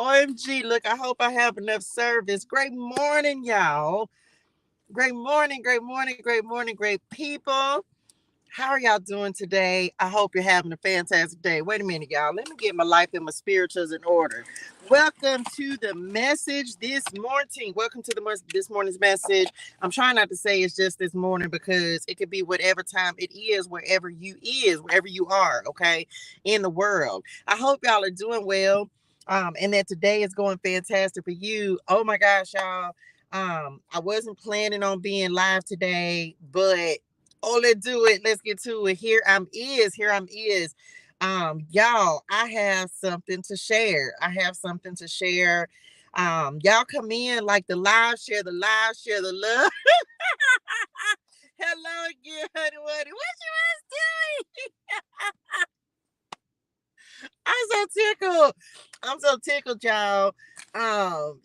OMG, look, I hope I have enough service. Great morning, y'all. Great morning, great morning, great morning, great people. How are y'all doing today? I hope you're having a fantastic day. Wait a minute, y'all. Let me get my life and my spirituals in order. Welcome to the message this morning. Welcome to this morning's message. I'm trying not to say it's just this morning because it could be whatever time it is, wherever you are, okay, in the world. I hope y'all are doing well. And that today is going fantastic for you. Oh my gosh, y'all. I wasn't planning on being live today, but oh, let's do it. Let's get to it. Here I'm is. Y'all, I have something to share. Y'all come in like the live, share the love. Hello again, honey. What you was doing? I'm so tickled, y'all. Y'all,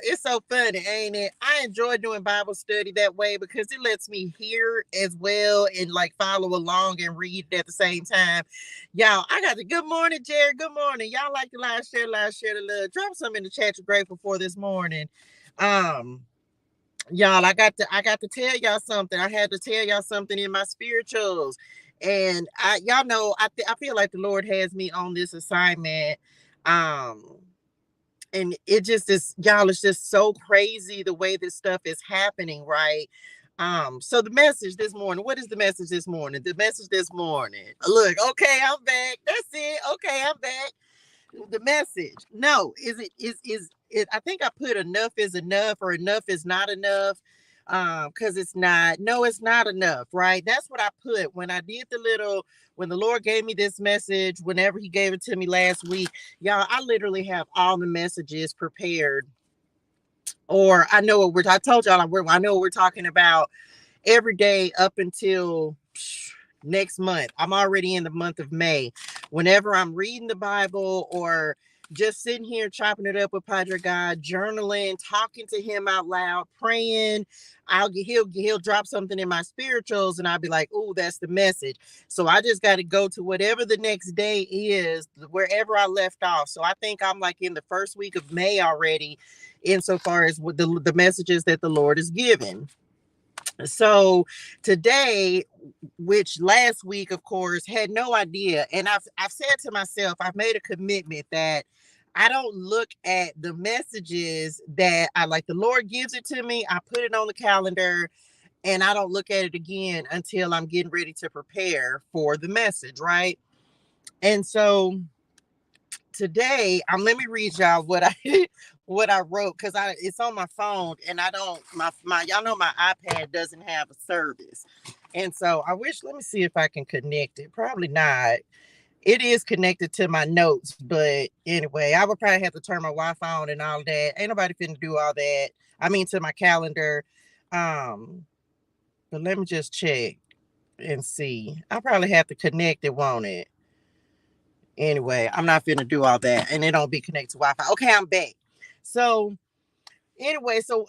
it's so funny, ain't it? I enjoy doing Bible study that way because it lets me hear as well and like follow along and read at the same time. Y'all, I got the good morning, Jared. Good morning. Y'all like the live share the love. Drop some in the chat you're grateful for this morning. Y'all, I got to tell y'all something. I had to tell y'all something in my spirituals. And y'all know, I feel like the Lord has me on this assignment. And it just is, y'all, it's just so crazy the way this stuff is happening, right? So the message this morning, what is the message this morning? The message this morning. Look, okay, I'm back. That's it. Okay, I'm back. The message. No, is it, I think I put enough is enough or enough is not enough. Because it's not enough, right? That's what I put when I did when the Lord gave me this message, whenever he gave it to me last week. Y'all, I literally have all the messages prepared. Or I know I told y'all I know what we're talking about every day up until next month. I'm already in the month of May. Whenever I'm reading the Bible or just sitting here chopping it up with Padre God, journaling, talking to him out loud, praying, he'll drop something in my spirituals and I'll be like, oh, that's the message. So I just got to go to whatever the next day is, wherever I left off. So I think I'm like in the first week of May already, insofar as with the messages that the Lord is giving. So today, which last week, of course, had no idea. And I've said to myself, I've made a commitment that I don't look at the messages that I like. The Lord gives it to me. I put it on the calendar and I don't look at it again until I'm getting ready to prepare for the message. Right. And so today, let me read y'all what I wrote, because it's on my phone and I don't my y'all know my iPad doesn't have a service. And so let me see if I can connect it. Probably not. It is connected to my notes, but anyway, I would probably have to turn my Wi-Fi on and all that. Ain't nobody finna do all that. I mean, to my calendar. But let me just check and see. I probably have to connect it, won't it? Anyway, I'm not finna do all that and it don't be connected to Wi-Fi. Okay, I'm back. So anyway, so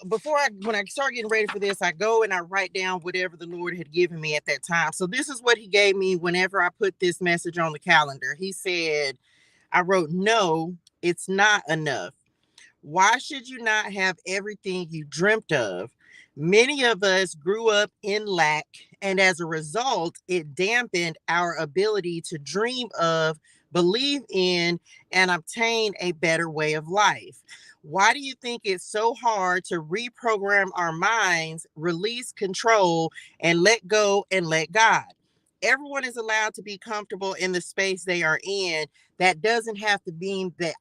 when I start getting ready for this, I go and I write down whatever the Lord had given me at that time. So this is what he gave me whenever I put this message on the calendar. He said, I wrote, no, it's not enough. Why should you not have everything you dreamt of? Many of us grew up in lack, and as a result, it dampened our ability to dream of, believe in, and obtain a better way of life. Why do you think it's so hard to reprogram our minds, release control, and let go and let God? Everyone is allowed to be comfortable in the space they are in. That doesn't have to mean that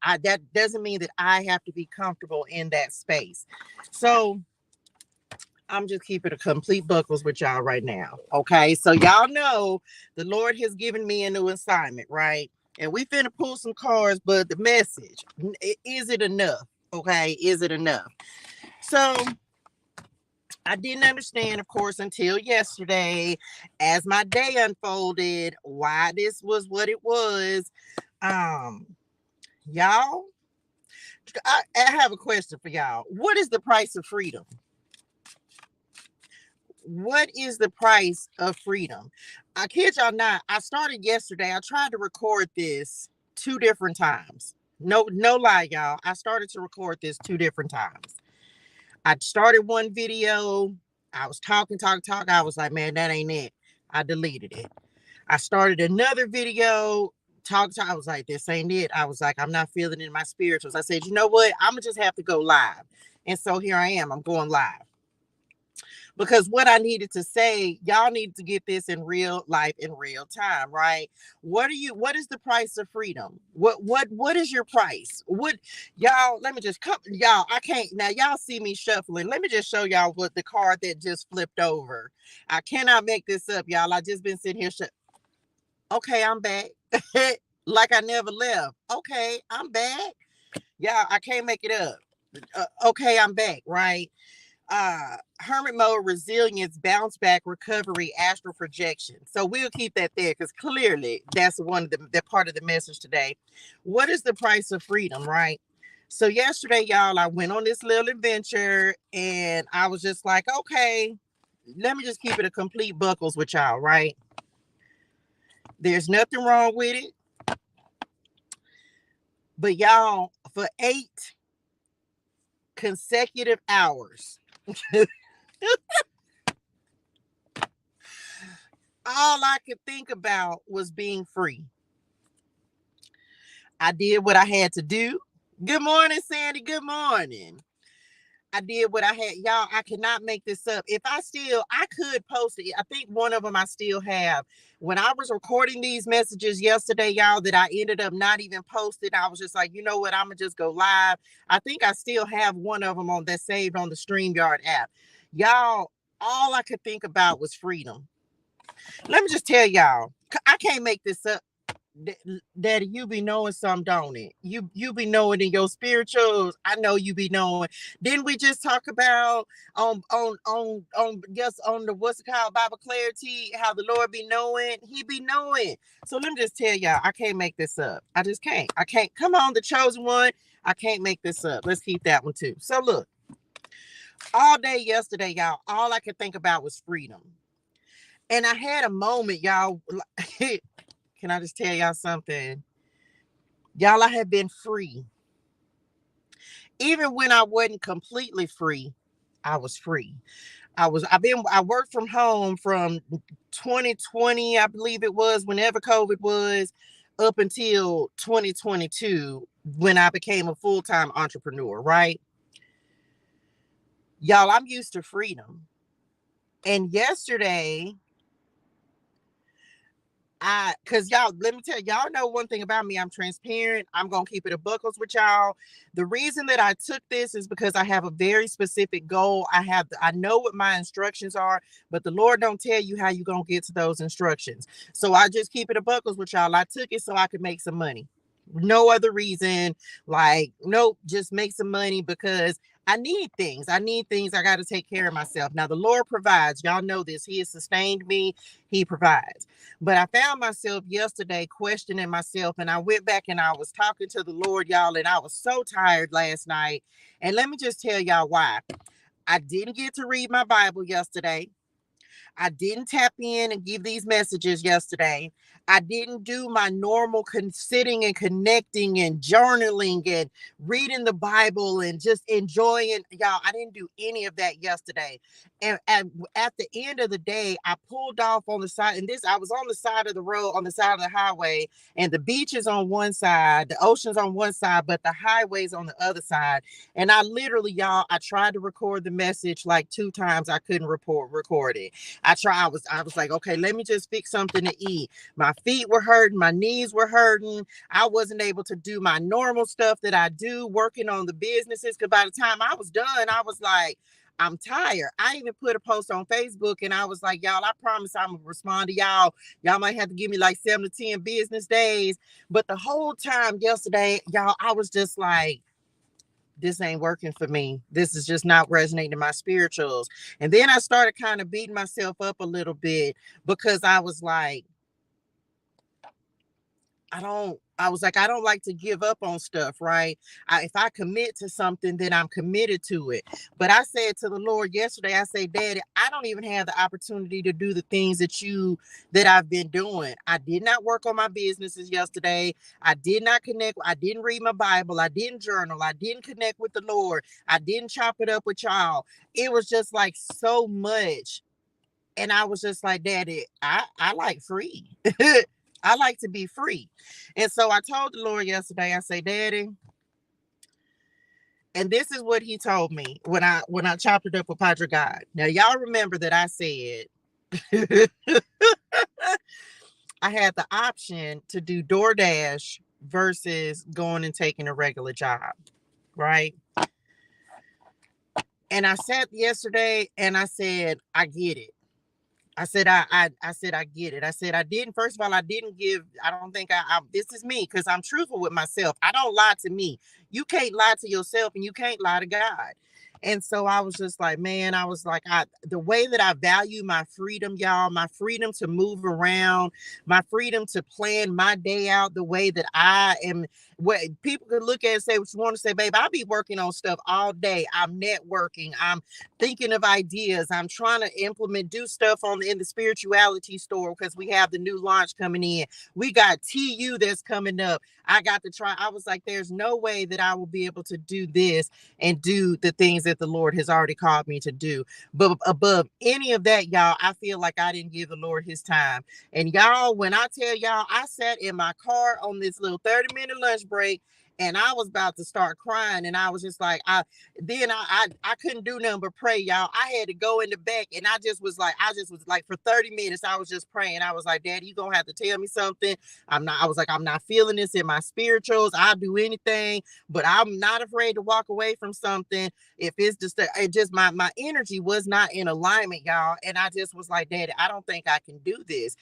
doesn't mean that I have to be comfortable in that space. So I'm just keeping a complete buckles with y'all right now. Okay. So y'all know the Lord has given me a new assignment, right? And we finna pull some cards, but the message, is it enough? Okay. Is it enough? So I didn't understand, of course, until yesterday, as my day unfolded, why this was what it was. Y'all, I have a question for y'all. What is the price of freedom? What is the price of freedom? I kid y'all not. I started yesterday. I tried to record this 2 different times. No, no lie, y'all. I started to record this 2 different times. I started one video. I was talking. I was like, man, that ain't it. I deleted it. I started another video. I was like, this ain't it. I was like, I'm not feeling it in my spirituals. I said, you know what? I'm going to just have to go live. And so here I am. I'm going live. Because what I needed to say, y'all need to get this in real life, in real time, right? What is the price of freedom? What is your price? Y'all, let me just come, y'all, I can't, now y'all see me shuffling. Let me just show y'all what the card that just flipped over. I cannot make this up, y'all. I just been sitting here. Okay, I'm back. Like I never left. Okay, I'm back. Yeah, I can't make it up. Okay, I'm back, right? Hermit mode, resilience, bounce back, recovery, astral projection. So we'll keep that there because clearly that's one of the part of the message today. What is the price of freedom, right? So yesterday, y'all, I went on this little adventure and I was just like, okay, let me just keep it a complete buckles with y'all, right? There's nothing wrong with it. But y'all, for 8 consecutive hours, all I could think about was being free. I did what I had to do. Good morning, Sandy. Good morning. I did what I had. Y'all, I cannot make this up. I could post it. I think one of them I still have. When I was recording these messages yesterday, y'all, that I ended up not even posting, I was just like, you know what? I'm going to just go live. I think I still have one of them on that saved on the StreamYard app. Y'all, all I could think about was freedom. Let me just tell y'all, I can't make this up. Daddy, you be knowing some, don't it? You be knowing in your spirituals. I know you be knowing. Didn't we just talk about just on the what's it called, Bible clarity, how the Lord be knowing? He be knowing. So let me just tell y'all, I can't make this up. I just can't. I can't. Come on, the chosen one. I can't make this up. Let's keep that one too. So look, all day yesterday, y'all, all I could think about was freedom. And I had a moment, y'all. Can I just tell y'all something? Y'all, I have been free. Even when I wasn't completely free, I was free. I worked from home from 2020, I believe it was, whenever COVID was, up until 2022, when I became a full-time entrepreneur, right? Y'all, I'm used to freedom. And yesterday, cause y'all, let me tell y'all know one thing about me. I'm transparent. I'm gonna keep it a buckles with y'all. The reason that I took this is because I have a very specific goal. I know what my instructions are, but the Lord don't tell you how you gonna get to those instructions. So I just keep it a buckles with y'all. I took it so I could make some money. No other reason. Like, nope, just make some money because I need things. I got to take care of myself. Now, the Lord provides. Y'all know this. He has sustained me. He provides. But I found myself yesterday questioning myself, and I went back and I was talking to the Lord, y'all, and I was so tired last night. And let me just tell y'all why. I didn't get to read my Bible yesterday. I didn't tap in and give these messages yesterday. I didn't do my normal sitting and connecting and journaling and reading the Bible and just enjoying. Y'all, I didn't do any of that yesterday. And at the end of the day, I pulled off on the side. And I was on the side of the road, on the side of the highway. And the beach is on one side, the ocean's on one side, but the highway's on the other side. And I literally, y'all, I tried to record the message like 2 times. I couldn't record it. I was like, okay, let me just fix something to eat. My feet were hurting, my knees were hurting. I wasn't able to do my normal stuff that I do, working on the businesses. Because by the time I was done, I was like, I'm tired. I even put a post on Facebook and I was like, y'all, I promise I'm gonna respond to y'all. Y'all might have to give me like 7 to 10 business days. But the whole time yesterday, y'all, I was just like, this ain't working for me. This is just not resonating in my spirituals. And then I started kind of beating myself up a little bit because I was like, I was like, I don't like to give up on stuff, right? If I commit to something, then I'm committed to it. But I said to the Lord yesterday, I say, Daddy, I don't even have the opportunity to do the things that I've been doing. I did not work on my businesses yesterday. I did not connect. I didn't read my Bible. I didn't journal. I didn't connect with the Lord. I didn't chop it up with y'all. It was just like so much. And I was just like, Daddy, I like free. I like to be free. And so I told the Lord yesterday, I say, Daddy, and this is what he told me when I chopped it up with Padre God. Now y'all remember that I said I had the option to do DoorDash versus going and taking a regular job, right? And I sat yesterday and I said, I get it. I said, I said, I get it. I said, I didn't, first of all, I didn't give, I don't think this is me because I'm truthful with myself. I don't lie to me. You can't lie to yourself and you can't lie to God. And so I was just like, man, I was like, the way that I value my freedom, y'all, my freedom to move around, my freedom to plan my day out the way that I am, what people could look at and say, what you want to say, babe, I'll be working on stuff all day. I'm networking. I'm thinking of ideas. I'm trying to do stuff in the spirituality store because we have the new launch coming in. We got TU that's coming up. I got to try. I was like, there's no way that I will be able to do this and do the things that the Lord has already called me to do. But above any of that, y'all, I feel like I didn't give the Lord his time. And y'all, when I tell y'all, I sat in my car on this little 30-minute lunch break and I was about to start crying. And I was just like, I couldn't do nothing but pray, y'all. I had to go in the back and I just was like for 30 minutes, I was just praying. I was like, Daddy, you gonna have to tell me something. I was like, I'm not feeling this in my spirituals. I'll do anything, but I'm not afraid to walk away from something. If it's just my energy was not in alignment, y'all. And I just was like, Daddy, I don't think I can do this.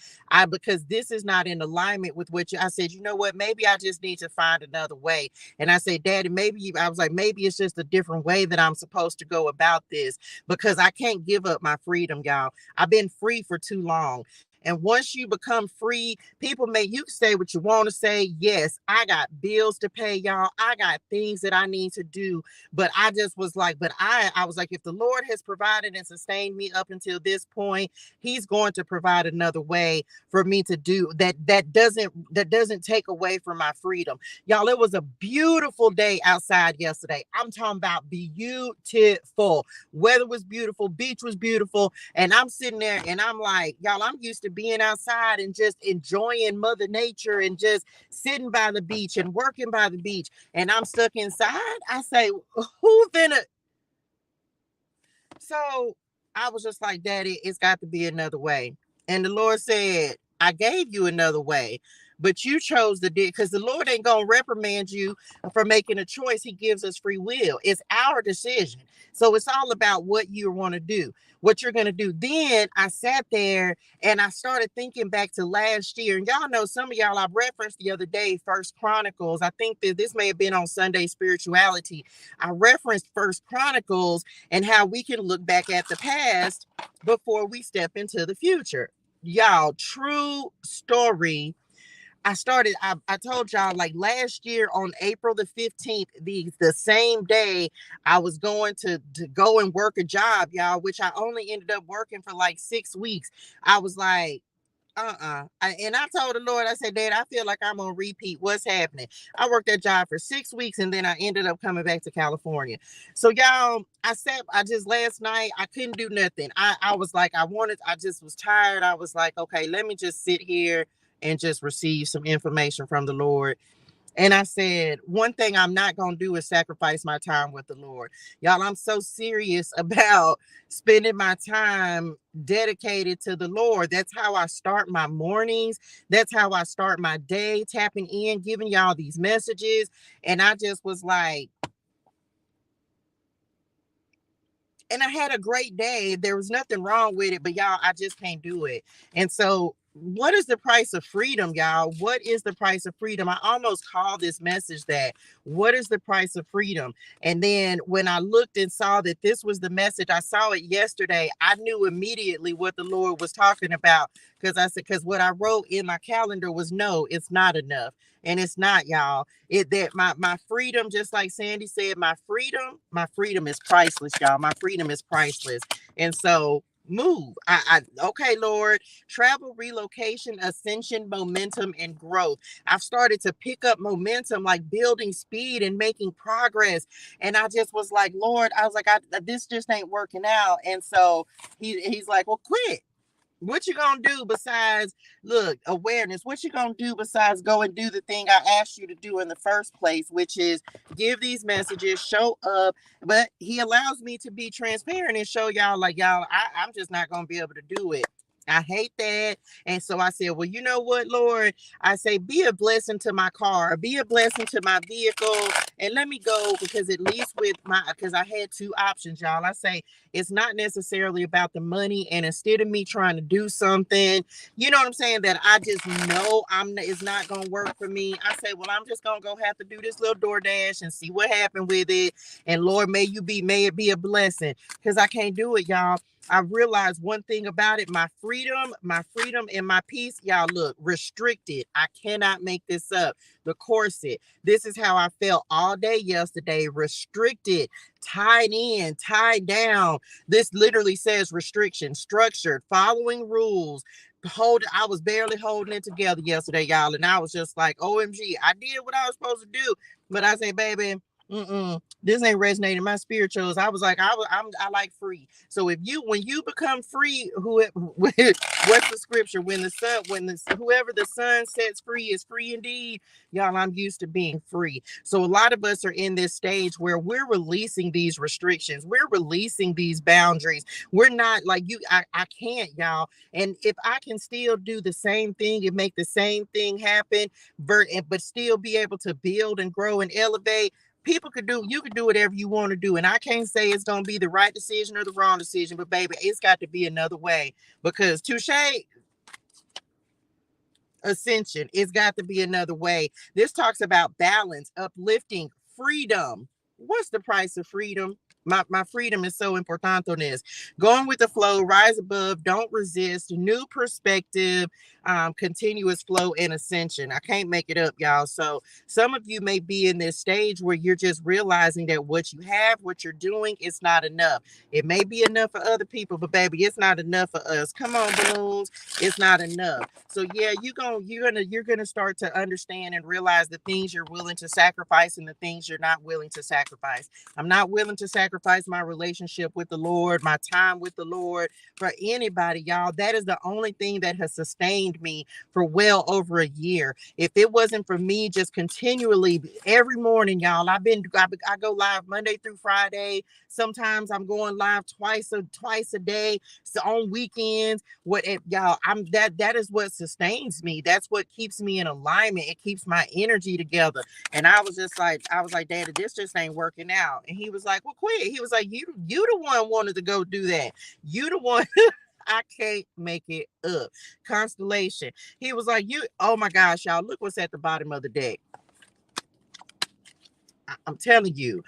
Because this is not in alignment with what I said, you know what, maybe I just need to find another way. And I said, Daddy, I was like, maybe it's just a different way that I'm supposed to go about this because I can't give up my freedom, y'all. I've been free for too long. And once you become free, you can say what you want to say. Yes, I got bills to pay, y'all. I got things that I need to do. But I just was like, I was like, if the Lord has provided and sustained me up until this point, he's going to provide another way for me to do that. That doesn't take away from my freedom. Y'all, it was a beautiful day outside yesterday. I'm talking about beautiful. Weather was beautiful. Beach was beautiful. And I'm sitting there and I'm like, y'all, I'm used to being outside and just enjoying Mother Nature and just sitting by the beach and working by the beach. And I'm stuck inside. I say, who finna? So I was just like, Daddy, it's got to be another way. And the Lord said, I gave you another way, but you chose to do, because the Lord ain't going to reprimand you for making a choice. He gives us free will. It's our decision. So it's all about what you want to do, what you're going to do. Then I sat there and I started thinking back to last year. And y'all know, some of y'all, I referenced the other day, First Chronicles. I think that this may have been on Sunday Spirituality. I referenced First Chronicles and how we can look back at the past before we step into the future. Y'all, true story. I told y'all, like, last year on April the 15th, the same day I was going to go and work a job, y'all, which I only ended up working for like 6 weeks. I was like, and I told the Lord, I said, Dad, I feel like I'm on repeat. What's happening? I worked that job for 6 weeks and then I ended up coming back to California. So y'all, last night, I couldn't do nothing. I was like, I just was tired. I was like, okay, let me just sit here and just receive some information from the Lord. And I said, one thing I'm not going to do is sacrifice my time with the Lord. Y'all, I'm so serious about spending my time dedicated to the Lord. That's how I start my mornings. That's how I start my day, tapping in, giving y'all these messages. And I just was like, and I had a great day. There was nothing wrong with it, but y'all, I just can't do it. And so what is the price of freedom, y'all? What is the price of freedom? I almost called this message that. What is the price of freedom? And then when I looked and saw that this was the message, I saw it yesterday. I knew immediately what the Lord was talking about, because I said, because what I wrote in my calendar was, no, it's not enough. And it's not, y'all. It that my freedom, just like Sandy said, my freedom is priceless, y'all. My freedom is priceless. And so move. Okay, Lord. Travel, relocation, ascension, momentum, and growth. I've started to pick up momentum, like building speed and making progress. And I just was like, Lord, I was like, this just ain't working out. And so he's like, well, quit. What you gonna do besides look awareness? What you gonna do besides go and do the thing I asked you to do in the first place, which is give these messages, show up. But he allows me to be transparent and show y'all, like, y'all, I'm just not gonna be able to do it. I hate that. And so I said, well, you know what, Lord? I say, be a blessing to my car, be a blessing to my vehicle, and let me go, because at least with because I had two options, y'all. I say, it's not necessarily about the money. And instead of me trying to do something, you know what I'm saying, that I just know it's not going to work for me, I say, well, I'm just going to go have to do this little DoorDash and see what happened with it. And Lord, may it be a blessing, because I can't do it, y'all. I realized one thing about it, my freedom and my peace, y'all, look, restricted. I cannot make this up. The corset. This is how I felt all day yesterday. Restricted, tied in, tied down. This literally says restriction, structured, following rules. I was barely holding it together yesterday, y'all. And I was just like, OMG, I did what I was supposed to do. But I say, baby, this ain't resonating my spirituals. I was like, I like free. So when you become free, what's the scripture? Whoever the Son sets free is free indeed. Y'all, I'm used to being free. So a lot of us are in this stage where we're releasing these restrictions. We're releasing these boundaries. We're not like you. I can't, y'all. And if I can still do the same thing and make the same thing happen, but still be able to build and grow and elevate, you can do whatever you want to do. And I can't say it's going to be the right decision or the wrong decision, but baby, it's got to be another way, because touche, ascension, it's got to be another way. This talks about balance, uplifting, freedom. What's the price of freedom? My freedom is so important on this. Going with the flow, rise above, don't resist, new perspective, continuous flow, and ascension. I can't make it up, y'all. So some of you may be in this stage where you're just realizing that what you have, what you're doing, is not enough. It may be enough for other people, but baby, it's not enough for us. Come on, balloons. It's not enough. So yeah, you're gonna start to understand and realize the things you're willing to sacrifice and the things you're not willing to sacrifice. I'm not willing to sacrifice my relationship with the Lord, my time with the Lord, for anybody, y'all. That is the only thing that has sustained me for well over a year. If it wasn't for me just continually every morning, y'all, I go live Monday through Friday. Sometimes I'm going live twice a day. So on weekends, y'all, that is what sustains me. That's what keeps me in alignment. It keeps my energy together. And I was like, Daddy, this just ain't working out. And he was like, well, quit. He was like, you the one wanted to go do that. You the one. I can't make it up. Constellation. He was like, oh my gosh, y'all, look what's at the bottom of the deck. I'm telling you,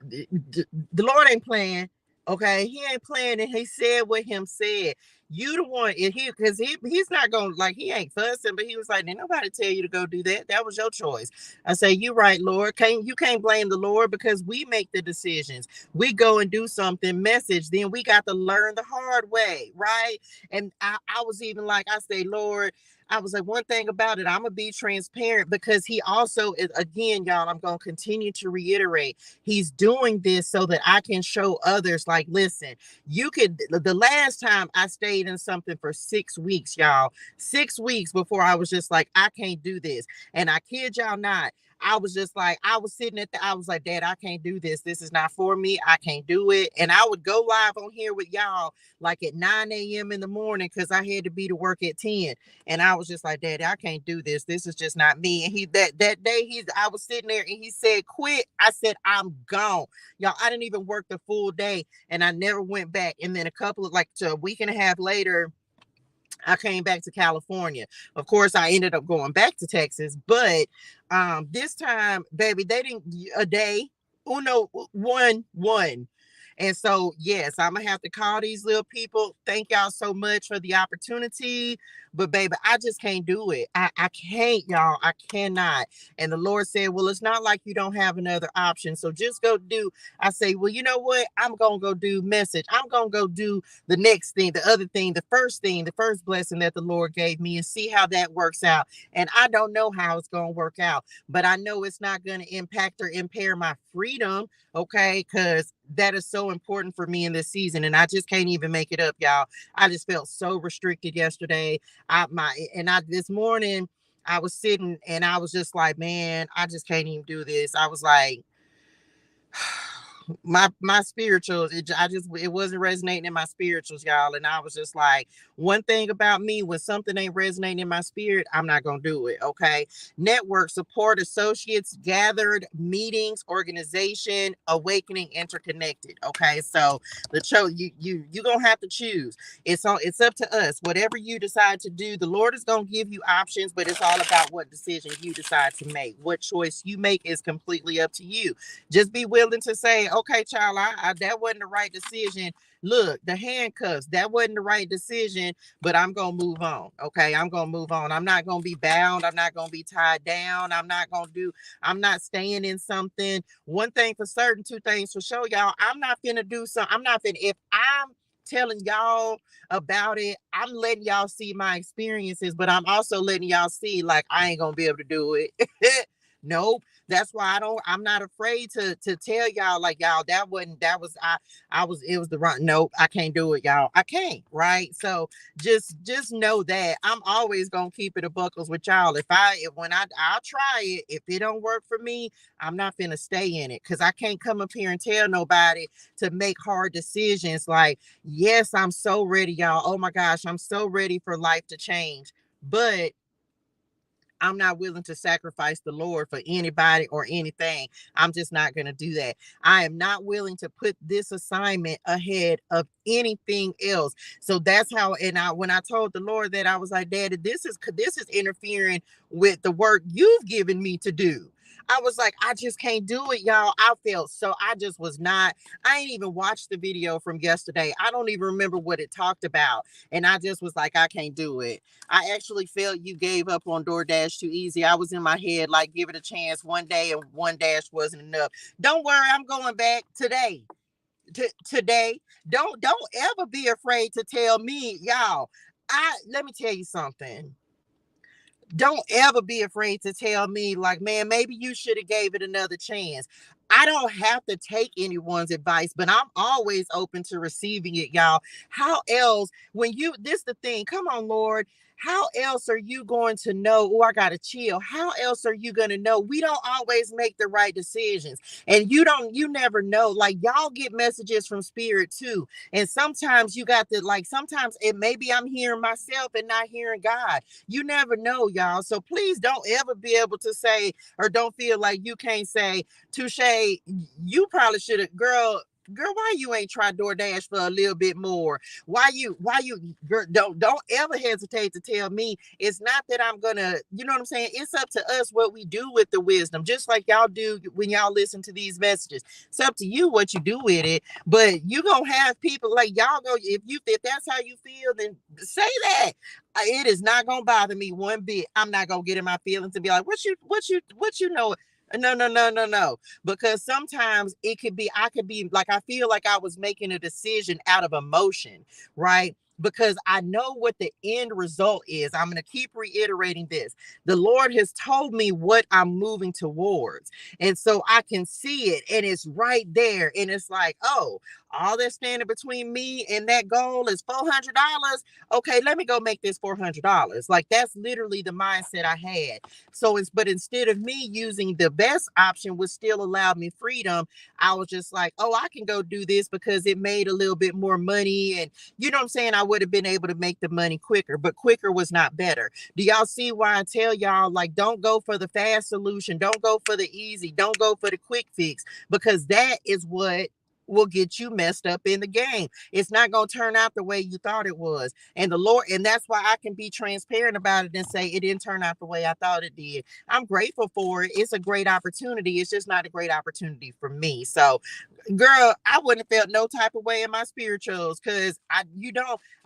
the Lord ain't playing. Okay, he ain't playing, and he said what him said. You the one, because he's not gonna, like, he ain't fussing, but he was like, didn't nobody tell you to go do that. That was your choice. I say, you right, Lord. You can't blame the Lord, because we make the decisions. We go and do something, message, then we got to learn the hard way, right? And I was even like, I say, Lord, I was like, one thing about it, I'm going to be transparent, because he also is, again, y'all, I'm going to continue to reiterate, he's doing this so that I can show others, like, listen, the last time I stayed in something for 6 weeks, y'all, 6 weeks before I was just like, I can't do this. And I kid y'all not, I was just like, I was like, Dad, I can't do this. This is not for me. I can't do it. And I would go live on here with y'all like at 9 a.m. in the morning, because I had to be to work at 10. And I was just like, Daddy, I can't do this. This is just not me. And that day I was sitting there and he said, quit. I said, I'm gone. Y'all, I didn't even work the full day, and I never went back. And then a week and a half later, I came back to California. Of course, I ended up going back to Texas, but this time, baby, they didn't a day. Uno one. And so, yes, I'm gonna have to call these little people. Thank y'all so much for the opportunity. But baby, I just can't do it. I can't, y'all. I cannot. And the Lord said, well, it's not like you don't have another option. So just go do. I say, well, you know what? I'm gonna go do message. I'm gonna go do the next thing, the other thing, the first blessing that the Lord gave me, and see how that works out. And I don't know how it's gonna work out, but I know it's not gonna impact or impair my freedom. Okay, because that is so important for me in this season, and I just can't even make it up, y'all. I just felt so restricted yesterday. I this morning I was sitting and I was just like, man, I just can't even do this. I was like, my spirituals, it wasn't resonating in my spirituals, y'all. And I was just like, one thing about me, when something ain't resonating in my spirit, I'm not gonna do it. Okay. Network, support, associates, gathered, meetings, organization, awakening, interconnected. Okay, so you gonna have to choose. It's up to us. Whatever you decide to do, the Lord is gonna give you options, but it's all about what decision you decide to make. What choice you make is completely up to you. Just be willing to say, okay, child, that wasn't the right decision. Look, the handcuffs, that wasn't the right decision, but I'm going to move on. Okay, I'm going to move on. I'm not going to be bound. I'm not going to be tied down. I'm not staying in something. One thing for certain, two things for sure, y'all. I'm not finna do something. If I'm telling y'all about it, I'm letting y'all see my experiences, but I'm also letting y'all see, like, I ain't going to be able to do it. Nope. That's why I'm not afraid to tell y'all, like, y'all, it was the wrong. Nope, I can't do it, y'all. I can't, right? So just know that I'm always gonna keep it a buckles with y'all. I'll try it. If it don't work for me, I'm not finna stay in it, because I can't come up here and tell nobody to make hard decisions. Like, yes, I'm so ready, y'all. Oh my gosh, I'm so ready for life to change. But I'm not willing to sacrifice the Lord for anybody or anything. I'm just not going to do that. I am not willing to put this assignment ahead of anything else. So that's how, when I told the Lord that, I was like, Daddy, this is interfering with the work you've given me to do. I was like, I just can't do it, y'all. I just was not, I ain't even watched the video from yesterday. I don't even remember what it talked about. And I just was like, I can't do it. I actually felt you gave up on DoorDash too easy. I was in my head like, give it a chance one day, and one dash wasn't enough. Don't worry, I'm going back today. Today. Don't ever be afraid to tell me, y'all. Let me tell you something. Don't ever be afraid to tell me, like, man, maybe you should have gave it another chance. I don't have to take anyone's advice, but I'm always open to receiving it, y'all. How else, this the thing, come on, Lord, how else are you going to know? Oh, I gotta chill. How else are you gonna know? We don't always make the right decisions, and you never know. Like, y'all get messages from spirit too, and sometimes you got to, like, sometimes it maybe I'm hearing myself and not hearing God. You never know, y'all. So please don't ever be able to say, or don't feel like you can't say, touche, you probably should have, girl, why you ain't try DoorDash for a little bit more? Why you, girl, don't ever hesitate to tell me. It's not that I'm gonna, you know what I'm saying? It's up to us what we do with the wisdom, just like y'all do when y'all listen to these messages. It's up to you what you do with it. But you gonna have people like y'all go, if that's how you feel, then say that. It is not gonna bother me one bit. I'm not gonna get in my feelings and be like, what you know? No. Because sometimes I could be like, I feel like I was making a decision out of emotion, right? Because I know what the end result is. I'm going to keep reiterating this. The Lord has told me what I'm moving towards. And so I can see it, and it's right there. And it's like, oh, all that's standing between me and that goal is $400. Okay, let me go make this $400. Like, that's literally the mindset I had. But instead of me using the best option, which still allowed me freedom, I was just like, oh, I can go do this because it made a little bit more money. And you know what I'm saying? I would have been able to make the money quicker, but quicker was not better. Do y'all see why I tell y'all, like, don't go for the fast solution. Don't go for the easy. Don't go for the quick fix, because that is what will get you messed up in the game. It's not going to turn out the way you thought it was. And the Lord, and that's why I can be transparent about it and say it didn't turn out the way I thought it did. I'm grateful for it. It's a great opportunity. It's just not a great opportunity for me. So, girl, I wouldn't have felt no type of way in my spirituals, because I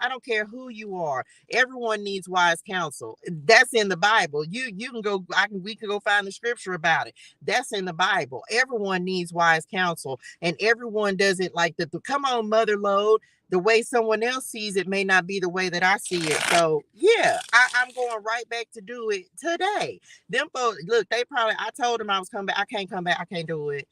don't care who you are. Everyone needs wise counsel. That's in the Bible. You can go, we can go find the scripture about it. That's in the Bible. Everyone needs wise counsel, and everyone doesn't like the come on, mother load. The way someone else sees it may not be the way that I see it. So yeah, I'm going right back to do it today. Them folks, look, they probably, I told them I was coming back. I can't come back. I can't do it.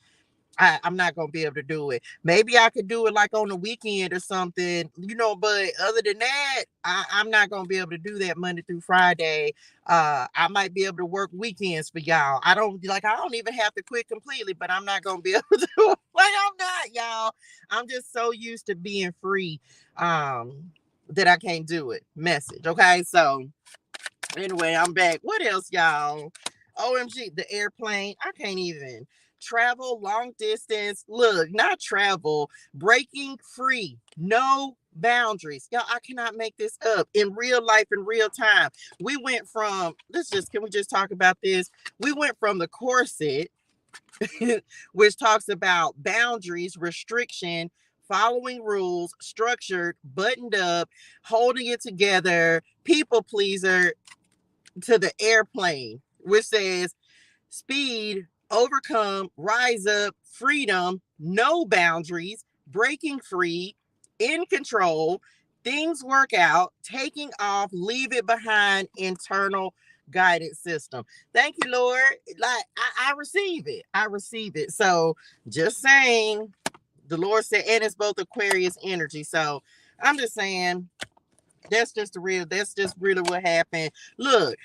I'm not gonna be able to do it. Maybe I could do it like on the weekend or something, but other than that, I'm not gonna be able to do that Monday through Friday. I might be able to work weekends for y'all. I don't even have to quit completely, but I'm not gonna be able to do it. Like, I'm not, y'all. I'm just so used to being free that I can't do it. Message. Okay, so anyway, I'm back. What else, y'all? OMG, the airplane. I can't even travel long distance. Look, not travel, breaking free. No boundaries. Y'all, I cannot make this up. In real life, in real time. We went from, can we just talk about this? We went from the corset, which talks about boundaries, restriction, following rules, structured, buttoned up, holding it together, people pleaser, to the airplane, which says speed, overcome, rise up, freedom, no boundaries, breaking free, in control, things work out, taking off, leave it behind, internal guidance system. Thank you, Lord. Like, I receive it. I receive it. So just saying, the Lord said, and it's both Aquarius energy. So I'm just saying, that's just really what happened. Look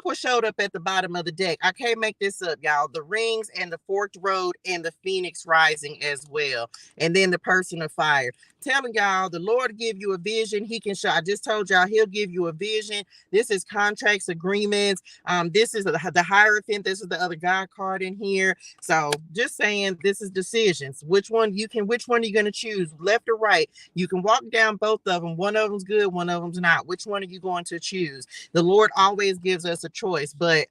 what showed up at the bottom of the deck. I can't make this up, y'all. The rings and the forked road and the phoenix rising as well. And then the person of fire. Telling y'all, the Lord give you a vision. He can show. I just told y'all, he'll give you a vision. This is contracts, agreements. This is the Hierophant. This is the other God card in here. So just saying, this is decisions. Which one are you going to choose, left or right? You can walk down both of them. One of them's good, one of them's not. Which one are you going to choose? The Lord always gives us a choice, but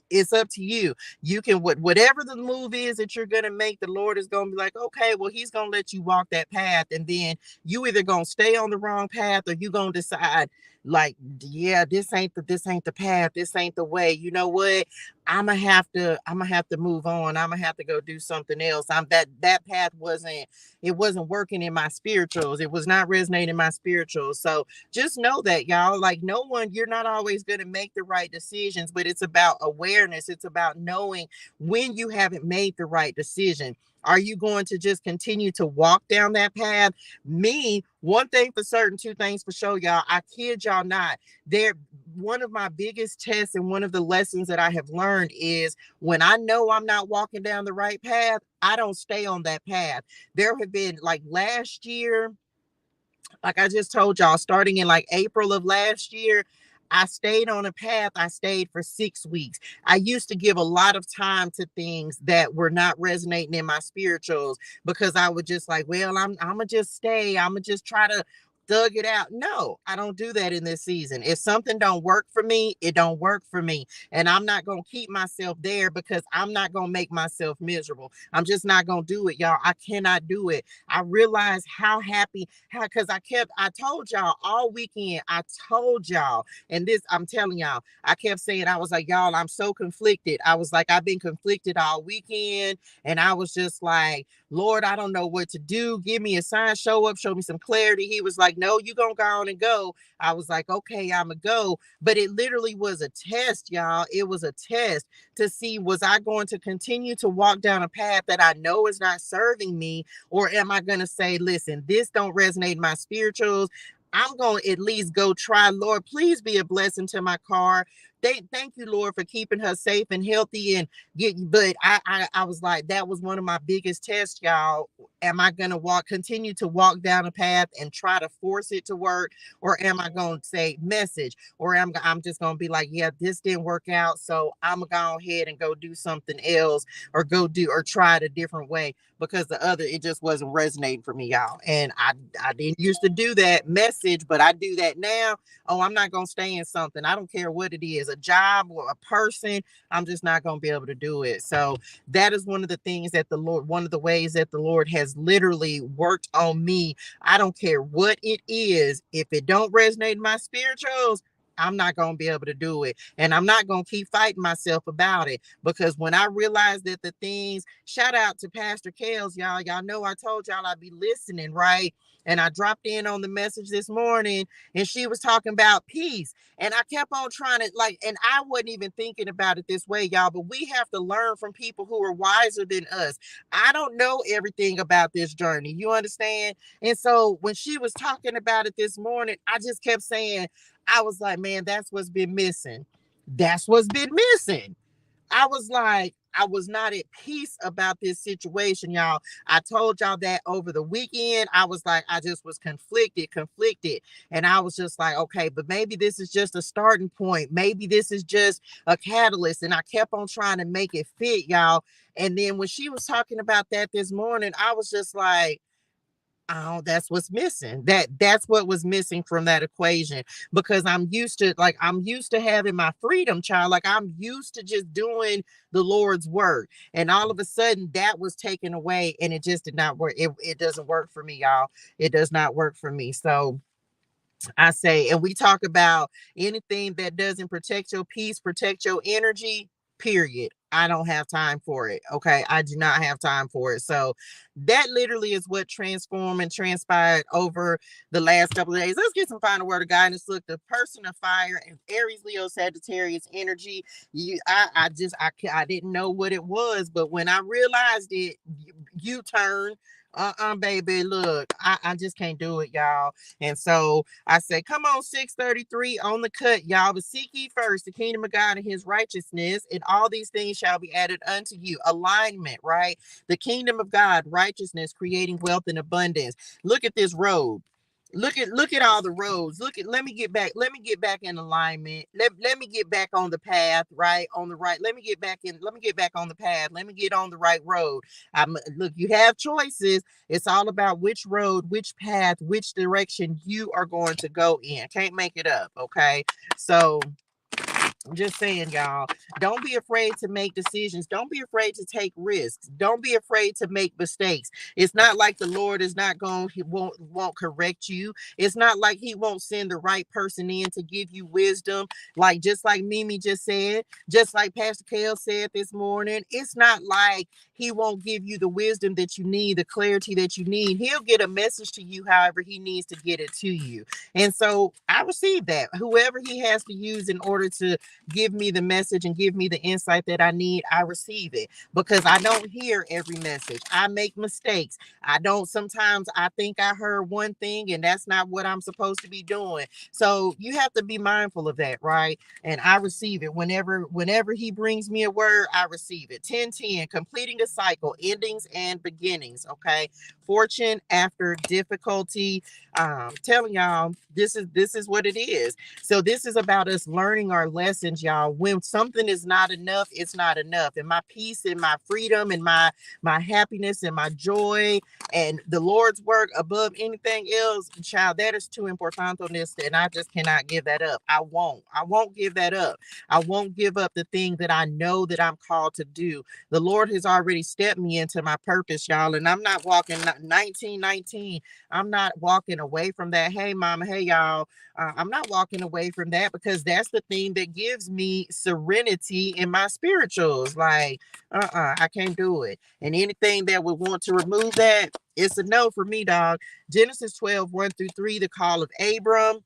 it's up to you. You can, whatever the move is that you're going to make, the Lord is going to be like, okay, well, he's going to let you walk that path. And then you either going to stay on the wrong path, or you going to decide, like, yeah, this ain't the path. This ain't the way. You know what? I'm gonna have to move on. I'm gonna have to go do something else. That path wasn't working in my spirituals. It was not resonating in my spirituals. So just know that, y'all, like, you're not always going to make the right decisions, but it's about awareness. It's about knowing when you haven't made the right decision. Are you going to just continue to walk down that path? Me, one thing for certain, two things for sure, y'all. I kid y'all not. One of my biggest tests and one of the lessons that I have learned is, when I know I'm not walking down the right path, I don't stay on that path. There have been, like, last year, like I just told y'all, starting in like April of last year, I stayed on a path. I stayed for 6 weeks. I used to give a lot of time to things that were not resonating in my spirituals, because I would just like, well, I'm gonna just stay. I'm gonna just try to thug it out. No, I don't do that in this season. If something don't work for me, it don't work for me. And I'm not going to keep myself there, because I'm not going to make myself miserable. I'm just not going to do it, y'all. I cannot do it. I realized because I told y'all all weekend, and this, I'm telling y'all, I kept saying, I was like, y'all, I'm so conflicted. I was like, I've been conflicted all weekend. And I was just like, Lord, I don't know what to do. Give me a sign, show up, show me some clarity. He was like, no, you gonna go on and go. I was like, okay, I'm gonna go. But it literally was a test, y'all. It was a test to see, was I going to continue to walk down a path that I know is not serving me? Or am I going to say, listen, this don't resonate in my spirituals. I'm going to at least go try. Lord, please be a blessing to my car. thank you, Lord, for keeping her safe and healthy and getting. But I was like, that was one of my biggest tests, y'all. Am I gonna continue to walk down a path and try to force it to work, or am I gonna say message, or I'm just gonna be like, yeah, this didn't work out, so I'm gonna go ahead and go do something else, or try it a different way, because the other, it just wasn't resonating for me, y'all. And I didn't used to do that message, but I do that now. Oh, I'm not gonna stay in something. I don't care what it is, a job or a person. I'm just not gonna be able to do it. So that is one of the things that the Lord, one of the ways that the Lord has literally worked on me. I don't care what it is. If it don't resonate in my spirituals, I'm not going to be able to do it. And I'm not going to keep fighting myself about it, because when I realized that the things, shout out to Pastor Kales, y'all. Y'all know I told y'all I'd be listening, right? And I dropped in on the message this morning, and she was talking about peace. And I kept on trying to, like, and I wasn't even thinking about it this way, y'all, but we have to learn from people who are wiser than us. I don't know everything about this journey. You understand? And so when she was talking about it this morning, I just kept saying, I was like, man, that's what's been missing. That's what's been missing. I was like, I was not at peace about this situation, y'all. I told y'all that over the weekend. I was like, I just was conflicted. And I was just like, okay, but maybe this is just a starting point. Maybe this is just a catalyst. And I kept on trying to make it fit, y'all. And then when she was talking about that this morning, I was just like, oh, that's what's missing. That's what was missing from that equation, because I'm used to having my freedom, child. Like, I'm used to just doing the Lord's work. And all of a sudden that was taken away, and it just did not work. It doesn't work for me, y'all. It does not work for me. So I say, and we talk about anything that doesn't protect your peace, protect your energy, period. I don't have time for it. Okay. I do not have time for it. So that literally is what transformed and transpired over the last couple of days. Let's get some final word of guidance. Look, the person of fire and Aries, Leo, Sagittarius energy. I didn't know what it was, but when I realized it, you turn. Baby, look, I just can't do it, y'all. And so I say, come on, 633 on the cut, y'all. But seek ye first the kingdom of God and his righteousness, and all these things shall be added unto you. Alignment, right? The kingdom of God, righteousness, creating wealth and abundance. Look at this road. Look at all the roads. Let me get back. Let me get back in alignment. Let me get back on the path, right? On the right. Let me get back on the path. Let me get on the right road. Look, you have choices. It's all about which road, which path, which direction you are going to go in. Can't make it up, okay? So I'm just saying, y'all, don't be afraid to make decisions. Don't be afraid to take risks. Don't be afraid to make mistakes. It's not like the Lord is not going, he won't correct you. It's not like he won't send the right person in to give you wisdom. Like, just like Mimi just said, just like Pastor Kale said this morning, it's not like he won't give you the wisdom that you need, the clarity that you need. He'll get a message to you however he needs to get it to you. And so I received that. Whoever he has to use in order to give me the message and give me the insight that I need, I receive it, because I don't hear every message. I make mistakes. Sometimes I think I heard one thing and that's not what I'm supposed to be doing. So you have to be mindful of that, right? And I receive it whenever he brings me a word, I receive it. 1010, completing a cycle, endings and beginnings. Okay. Fortune after difficulty. Telling y'all, this is what it is. So this is about us learning our lessons, y'all. When something is not enough, it's not enough. And my peace and my freedom and my happiness and my joy and the Lord's work above anything else, child, that is too important on this, and I just cannot give that up. I won't give that up. I won't give up the thing that I know that I'm called to do. The Lord has already stepped me into my purpose, y'all, and I'm not walking 1919. I'm not walking away from that. Hey, mama. Hey, y'all. I'm not walking away from that, because that's the thing that gives me serenity in my spirituals. Like, I can't do it. And anything that would want to remove that, it's a no for me, dog. Genesis 12, 1-3, the call of Abram.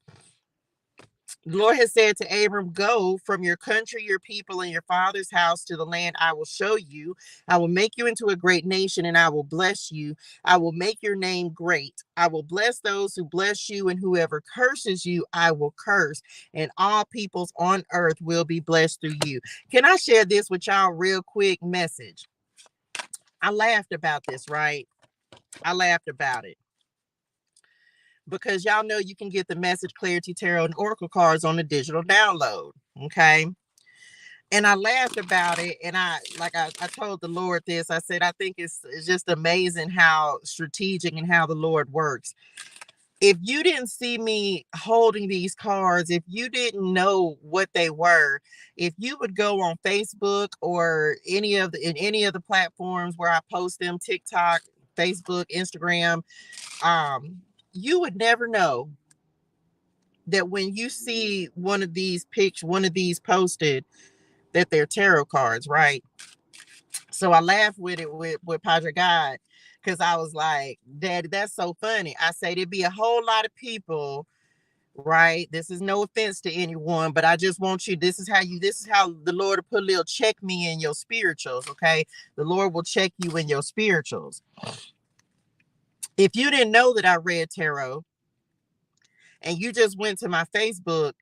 The Lord has said to Abram, go from your country, your people, and your father's house to the land I will show you. I will make you into a great nation, and I will bless you. I will make your name great. I will bless those who bless you, and whoever curses you, I will curse. And all peoples on earth will be blessed through you. Can I share this with y'all real quick? Message. I laughed about this, right? I laughed about it because y'all know you can get the Message ClariTEA Tarot and Oracle cards on the digital download. Okay. And I laughed about it. And I told the Lord this. I said, I think it's just amazing how strategic and how the Lord works. If you didn't see me holding these cards, if you didn't know what they were, if you would go on Facebook or in any of the platforms where I post them, TikTok, Facebook, Instagram, you would never know that when you see one of these posted, that they're tarot cards, right? So I laughed with it with Padre God, because I was like, Daddy, that's so funny. I say there'd be a whole lot of people, right? This is no offense to anyone, but I just want you, this is how the Lord will put a little check me in your spirituals, okay? The Lord will check you in your spirituals. If you didn't know that I read tarot and you just went to my Facebook,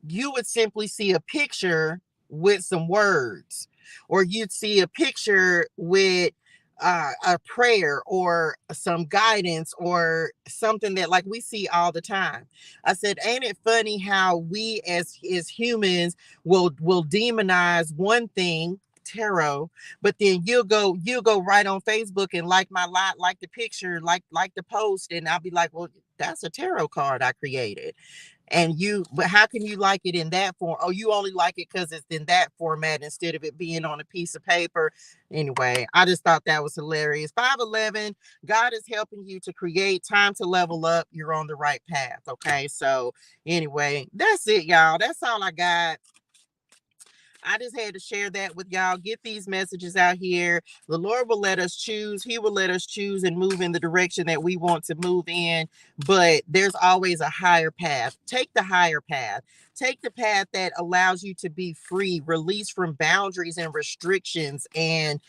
you would simply see a picture with some words, or you'd see a picture with a prayer or some guidance or something that like we see all the time. I said, ain't it funny how we as humans will demonize one thing, tarot, but then you'll go right on Facebook and like my lot, like the picture, like the post, and I'll be like, well, that's a tarot card I created. And but how can you like it in that form? Oh, you only like it because it's in that format instead of it being on a piece of paper. Anyway, I just thought that was hilarious. 511, God is helping you to create time to level up. You're on the right path. Okay. So anyway, that's it, y'all. That's all I got. I just had to share that with y'all. Get these messages out here. The Lord will let us choose. He will let us choose and move in the direction that we want to move in. But there's always a higher path. Take the higher path. Take the path that allows you to be free, released from boundaries and restrictions, and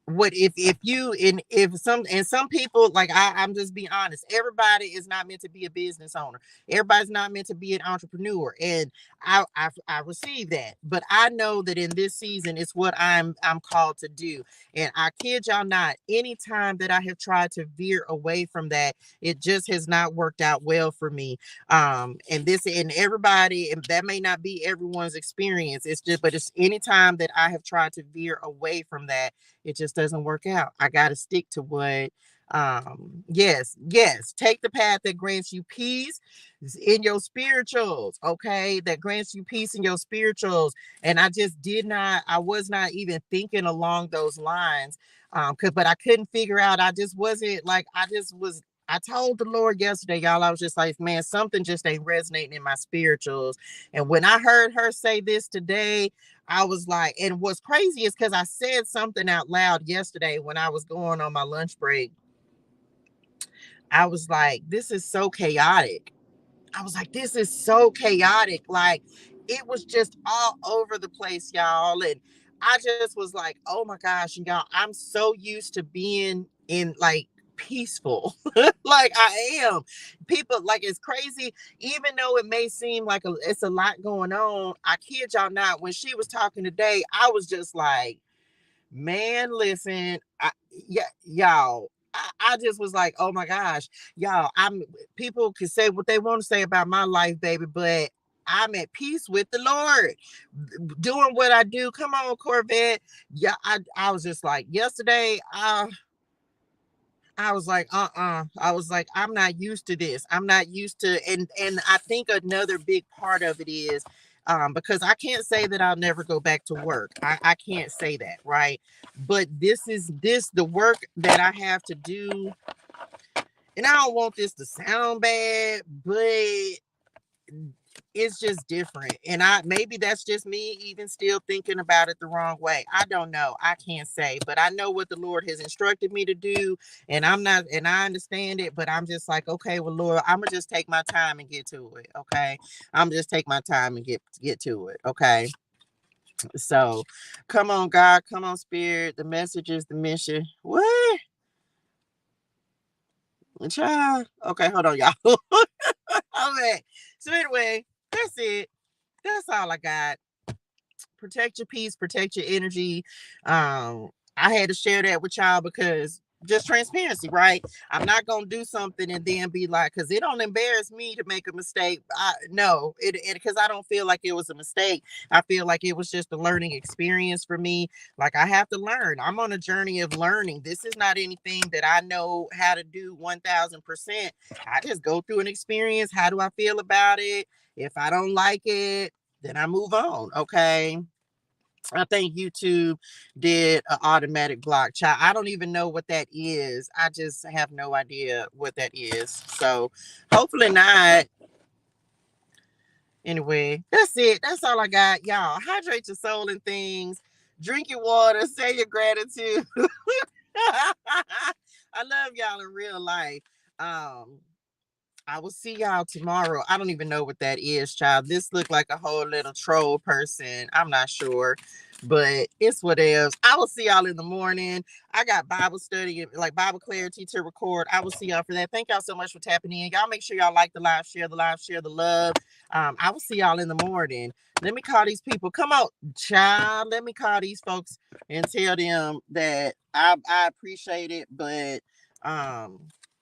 what if some people, like I'm just being honest, everybody is not meant to be a business owner. Everybody's not meant to be an entrepreneur, and I receive that, but I know that in this season it's what I'm called to do. And I kid y'all not, anytime that I have tried to veer away from that, it just has not worked out well for me. And everybody, and that may not be everyone's experience, it's just, but it's anytime that I have tried to veer away from that, it just doesn't work out. I got to stick to what yes, take the path that grants you peace in your spirituals, okay? That grants you peace in your spirituals. And I was not even thinking along those lines. But I couldn't figure out, I told the Lord yesterday, y'all, I was just like, man, something just ain't resonating in my spirituals. And when I heard her say this today, I was like, and what's crazy is because I said something out loud yesterday when I was going on my lunch break. I was like, this is so chaotic. I was like, this is so chaotic. Like, it was just all over the place, y'all. And I just was like, oh my gosh, y'all, I'm so used to being in like peaceful. Like I am. People, like, it's crazy, even though it may seem like it's a lot going on. I kid y'all not, when she was talking today, I was just like, man, listen, y'all, I just was like, oh my gosh, y'all, people can say what they want to say about my life, baby, but I'm at peace with the Lord, doing what I do. Come on, Corvette. Yeah, I was just like, yesterday, I was like, I was like, I'm not used to this. I'm not used to, and I think another big part of it is, because I can't say that I'll never go back to work. I can't say that, right? But the work that I have to do, and I don't want this to sound bad, but it's just different. And maybe that's just me even still thinking about it the wrong way. I don't know. I can't say, but I know what the Lord has instructed me to do. And I understand it, but I'm just like, okay, well, Lord, I'm gonna just take my time and get to it. Okay. I'm just take my time and get to it. Okay. So come on, God, come on, Spirit. The message is the mission. What? Child. Okay, hold on, y'all. Okay. So anyway, that's it. That's all I got. Protect your peace, protect your energy. I had to share that with y'all because just transparency, right? I'm not gonna do something and then be like, because it don't embarrass me to make a mistake. No, it because I don't feel like it was a mistake. I feel like it was just a learning experience for me. Like I have to learn. I'm on a journey of learning. This is not anything that I know how to do 1000%. I just go through an experience. How do I feel about it? If I don't like it, then I move on. Okay. I think YouTube did an automatic block. Child, I don't even know what that is. I just have no idea what that is. So hopefully not. Anyway, that's it. That's all I got. Y'all hydrate your soul and things. Drink your water. Say your gratitude. I love y'all in real life. Um, I will see y'all tomorrow. I don't even know what that is, child. This looked like a whole little troll person. I'm not sure, but it's what else. I will see y'all in the morning. I got Bible study, like Bible clarity to record. I will see y'all for that. Thank y'all so much for tapping in. Y'all make sure y'all like the live, share the love. I will see y'all in the morning. Let me call these people. Come on, child. Let me call these folks and tell them that I appreciate it, but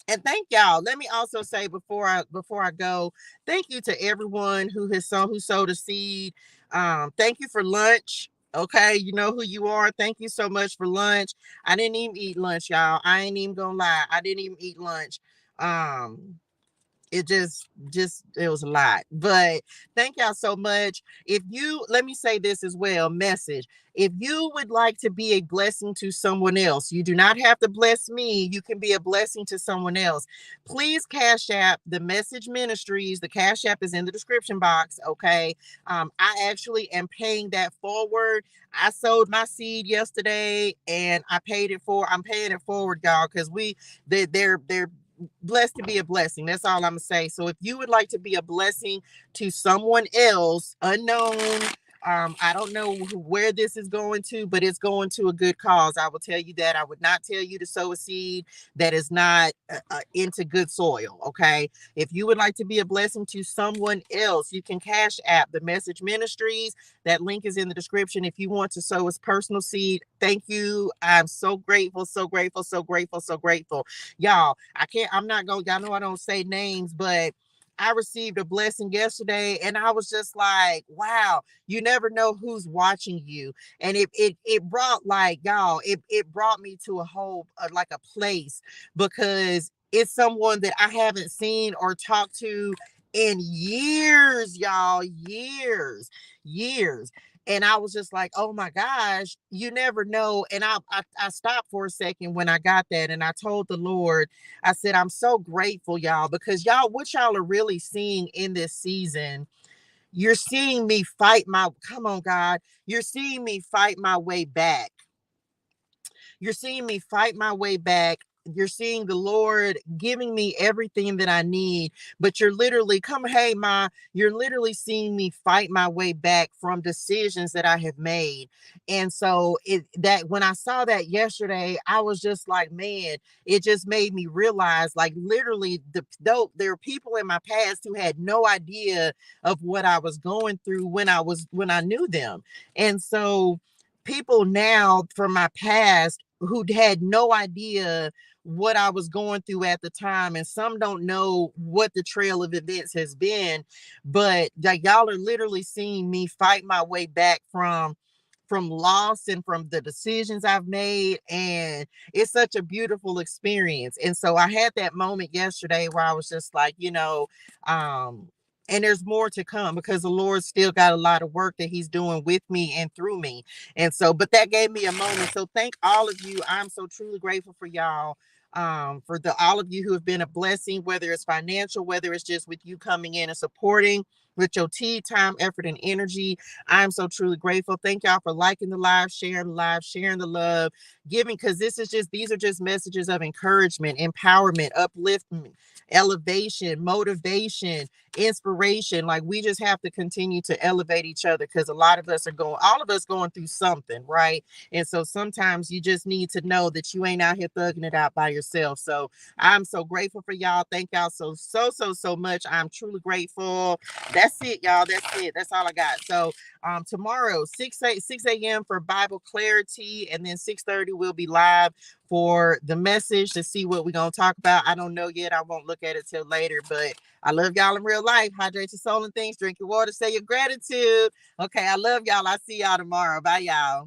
and thank y'all. Let me also say before I go, thank you to everyone who sowed a seed. Thank you for lunch. Okay, you know who you are. Thank you so much for lunch. I didn't even eat lunch, y'all. I ain't even gonna lie. I didn't even eat lunch. It just it was a lot, but thank y'all so much. If you let me say this as well, message, if you would like to be a blessing to someone else, you do not have to bless me, you can be a blessing to someone else. Please cash app the Message Ministries. The cash app is in the description box. Okay. I actually am paying that forward. I sold my seed yesterday and I'm paying it forward, y'all, because they're blessed to be a blessing. That's all I'm gonna say. So if you would like to be a blessing to someone else, unknown, I don't know where this is going to, but it's going to a good cause. I will tell you that. I would not tell you to sow a seed that is not into good soil. Okay. If you would like to be a blessing to someone else, you can cash app the Message Ministries. That link is in the description. If you want to sow a personal seed, thank you. I'm so grateful, so grateful, so grateful, so grateful. Y'all, I'm not going, y'all know I don't say names, but I received a blessing yesterday and I was just like, wow, you never know who's watching you. And it brought like, y'all, it brought me to a whole, like a place, because it's someone that I haven't seen or talked to in years, y'all, years. And I was just like, oh my gosh, you never know. And I stopped for a second when I got that. And I told the Lord, I said, I'm so grateful, y'all, because y'all, what y'all are really seeing in this season, you're seeing me come on, God, you're seeing me fight my way back. You're seeing me fight my way back. You're seeing the Lord giving me everything that I need, but you're literally you're literally seeing me fight my way back from decisions that I have made. And so that when I saw that yesterday, I was just like, man, it just made me realize, like, literally though there are people in my past who had no idea of what I was going through when I knew them. And so people now from my past who had no idea what I was going through at the time, and some don't know what the trail of events has been, but like y'all are literally seeing me fight my way back from loss and from the decisions I've made, and it's such a beautiful experience. And so I had that moment yesterday where I was just like, and there's more to come because the Lord still got a lot of work that he's doing with me and through me. And so, but that gave me a moment. So thank all of you. I'm so truly grateful for y'all. For all of you who have been a blessing, whether it's financial, whether it's just with you coming in and supporting. with your tea, time, effort, and energy. I'm so truly grateful. Thank y'all for liking the live, sharing the love, giving, because these are just messages of encouragement, empowerment, upliftment, elevation, motivation, inspiration. Like, we just have to continue to elevate each other, because all of us going through something, right? And so sometimes you just need to know that you ain't out here thugging it out by yourself. So I'm so grateful for y'all. Thank y'all so much. I'm truly grateful. That's it, y'all. That's it. That's all I got. So tomorrow, 6 a.m. for Bible Clarity, and then 6:30 we'll be live for the message to see what we're gonna talk about. I don't know yet. I won't look at it till later, but I love y'all in real life. Hydrate your soul and things, drink your water, say your gratitude. Okay, I love y'all. I'll see y'all tomorrow. Bye, y'all.